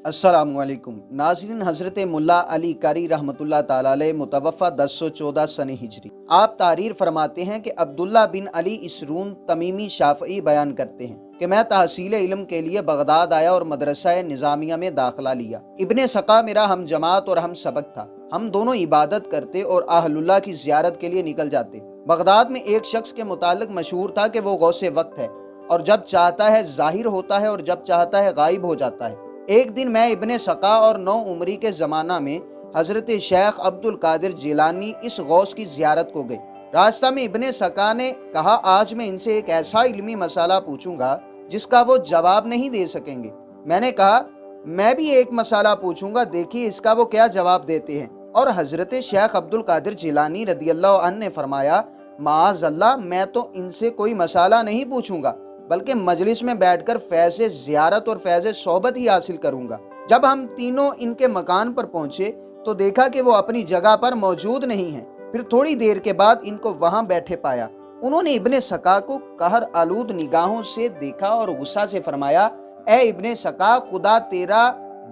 अस्सलामुअलैकुम नाज़रीन, हज़रत मुल्ला अली कारी रहमतुल्लाह ताला अलैह मुतवफ़ा 1014 सन हिजरी। आप तारीर फरमाते हैं कि अब्दुल्ला बिन अली इसरून तमीमी शाफ़ई बयान करते हैं कि मैं तहसील इल्म के लिए बगदाद आया और मदरसा निज़ामिया में दाखिला लिया। इब्ने सका मेरा हम जमात और हम सबक था। हम दोनों इबादत करते और अहलुल्लाह की ज़ियारत के लिए निकल जाते। बगदाद में एक शख्स के मुतालिक मशहूर था कि वो गौसे वक्त है और जब चाहता है ज़ाहिर होता है और जब चाहता है गायब हो जाता है। एक दिन मैं इब्ने सका और 9 उमरी के ज़माना में हज़रत शेख अब्दुल कादिर जिलानी इस गौस की ज़ियारत को गए। रास्ता में इब्ने सका ने कहा, आज मैं इनसे एक ऐसा इल्मी मसाला पूछूंगा जिसका वो जवाब नहीं दे सकेंगे। मैंने कहा, मैं भी एक मसाला पूछूंगा, देखिए इसका वो क्या जवाब देते हैं। और हज़रत शेख अब्दुल कादिर जिलानी रदियल्लाहु अन्हु ने फरमाया, माअज़ल्लाह, मैं तो इनसे कोई मसाला नहीं पूछूंगा बल्कि मजलिस में बैठकर फैज़ ज़ियारत और फैज़ सोहबत ही हासिल करूंगा। जब हम तीनों इनके मकान पर पहुंचे तो देखा कि वो अपनी जगह पर मौजूद नहीं हैं। फिर थोड़ी देर के बाद इनको वहां बैठे पाया। उन्होंने इब्ने सका को कहर आलूद निगाहों से देखा और गुस्सा से फरमाया, ए इब्ने सका, खुदा तेरा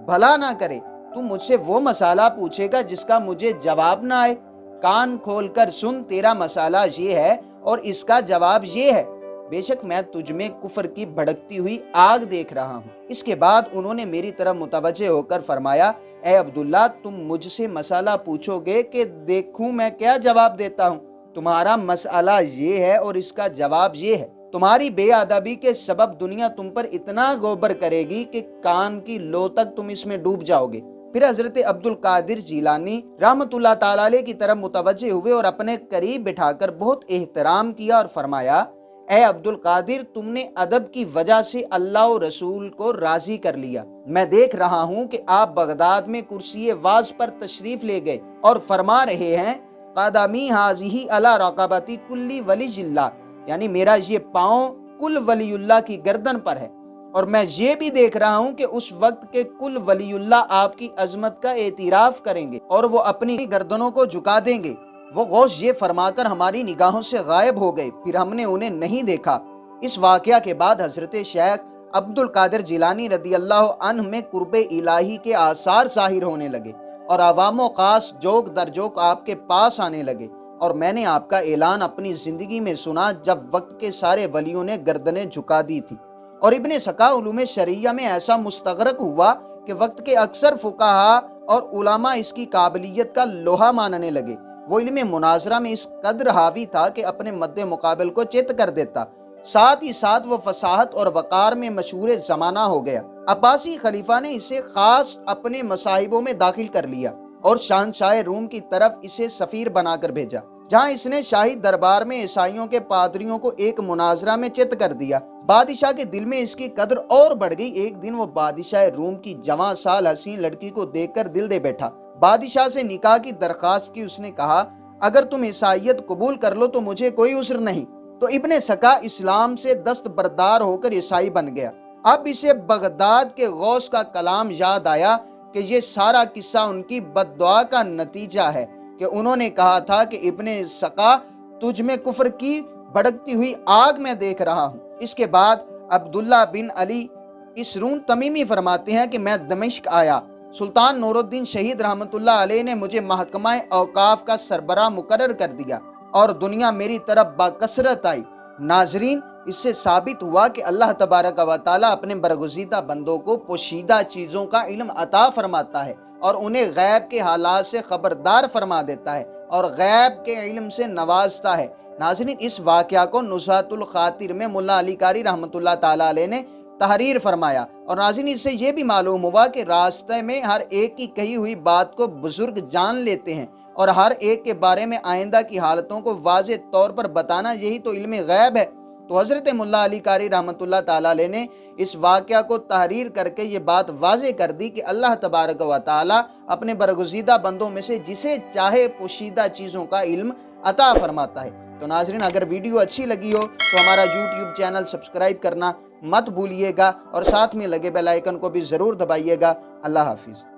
भला ना करे, तू मुझसे वो मसाला पूछेगा जिसका मुझे जवाब ना आए। कान खोल कर सुन, तेरा मसाला ये है और इसका जवाब ये है। बेशक मैं तुझ में कुफर की भड़कती हुई आग देख रहा हूँ। इसके बाद उन्होंने मेरी तरफ मुतवज्जे होकर फरमाया, ए अब्दुल्ला, तुम मुझसे मसाला पूछोगे कि देखूं मैं क्या जवाब देता हूँ। तुम्हारा मसाला ये है और इसका जवाब ये है। तुम्हारी बेअदबी के सबब दुनिया तुम पर इतना गोबर करेगी कि कान की लो तक तुम इसमें डूब जाओगे। फिर हजरत अब्दुल कादिर जिलानी रहमतुल्लाह ताला अलैह की तरफ मुतवज्जे हुए और अपने करीब बिठाकर बहुत एहतराम किया और फरमाया, ए अब्दुल कादिर, तुमने अदब की वजह से अल्लाह और रसूल को राजी कर लिया। मैं देख रहा हूँ कि आप बगदाद में कुर्सी वाज पर तशरीफ ले गए और फरमा रहे हैं, कदमी हाजिही अला रक़बती कुल्ली वलीजिल्लाह, यानी मेरा ये पाँव कुल वलीउल्लाह की गर्दन पर है। और मैं ये भी देख रहा हूँ कि उस वक्त के कुल वलीउल्लाह आपकी अजमत का एतराफ़ करेंगे और वो अपनी गर्दनों को झुका देंगे। वो गौस ये फरमाकर हमारी निगाहों से गायब हो गए, फिर हमने उन्हें नहीं देखा। इस वाक़या के बाद हज़रत शेख अब्दुल कादिर जिलानी रदियल्लाहु अन्हु में कुर्बे इलाही के आसार ज़ाहिर होने लगे और अवामो ख़ास जोक दर जोक आपके पास आने लगे। और मैंने आपका ऐलान अपनी ज़िंदगी में सुना जब वक्त के सारे वलियों ने गर्दनें झुका दी थी। और इब्ने सका उलूम शरिया में ऐसा मुस्तगरक हुआ कि वक्त के अक्सर फुकाहा और उलमा इसकी काबिलियत का लोहा मानने लगे। वो इल्म मुनाजरा में इस कदर हावी था कि अपने मद्दे मुकाबिल को चित कर देता। साथ ही साथ वो फसाहत और वक़ार में मशहूर ज़माना हो गया। अब्बासी खलीफा ने इसे खास अपने मसाहिबों में दाखिल कर लिया और शहंशाह रूम की तरफ इसे सफ़ीर बनाकर भेजा, जहाँ इसने शाही दरबार में ईसाइयों के पादरियों को एक मुनाजरा में चित कर दिया। बादशाह के दिल में इसकी कदर और बढ़ गई। एक दिन वो बादशाह रूम की जवां साल हसीन लड़की को देखकर दिल दे बैठा। बादशाह से निकाह की दरख्वास्त की। उसने कहा, अगर तुम ईसाइयत कबूल कर लो तो मुझे कोई उस्र नहीं। तो इब्ने सका इस्लाम से दस्तबरदार होकर ईसाई बन गया। अब इसे बगदाद के गौस का कलाम याद आया कि ये सारा किस्सा उनकी बद्दुआ का नतीजा है कि उन्होंने कहा था कि इब्ने सका, तुझ में कुफर की भड़कती हुई आग में देख रहा हूँ। इसके बाद अब्दुल्ला बिन अली इसरून तमीमी फरमाते हैं कि मैं दमिश्क आया। सुल्तान नूरुद्दीन शहीद रहमतुल्लाह अलैह ने मुझे महकमा औकाफ का सरबराह मुकर्रर कर दिया और दुनिया मेरी तरफ बाकसरत आई। नाजरीन, इससे साबित हुआ कि अल्लाह तबारक व तआला अपने बरगुज़ीदा बंदों को पोशीदा चीज़ों का इल्म अता फरमाता है और उन्हें गैब के हालात से खबरदार फरमा देता है और गैब के इल्म से नवाजता है। नाजरीन, इस वाक़या को नुज़हातुल खातिर में मुल्ला अली कारी रहमतुल्लाह ताला अलैह ने तहरीर फरमाया। और नाज़रीन, इससे ये भी मालूम हुआ कि रास्ते में हर एक की कही हुई बात को बुजुर्ग जान लेते हैं और हर एक के बारे में आइंदा की हालतों को वाज़े तौर पर बताना, यही तो इल्म गैब है। तो हज़रत मुल्ला अली कारी रहमतुल्लाह ताला अलैह ने इस वाक़या को तहरीर करके ये बात वाज़े कर दी कि अल्लाह तबारक व तआला अपने बरगुज़ीदा बंदों में से जिसे चाहे पोशीदा चीज़ों का इल्म अता फरमाता है। तो नाज़रीन, अगर वीडियो अच्छी लगी हो तो हमारा यूट्यूब चैनल सब्सक्राइब करना मत भूलिएगा और साथ में लगे बेल आइकन को भी ज़रूर दबाइएगा। अल्लाह हाफिज़।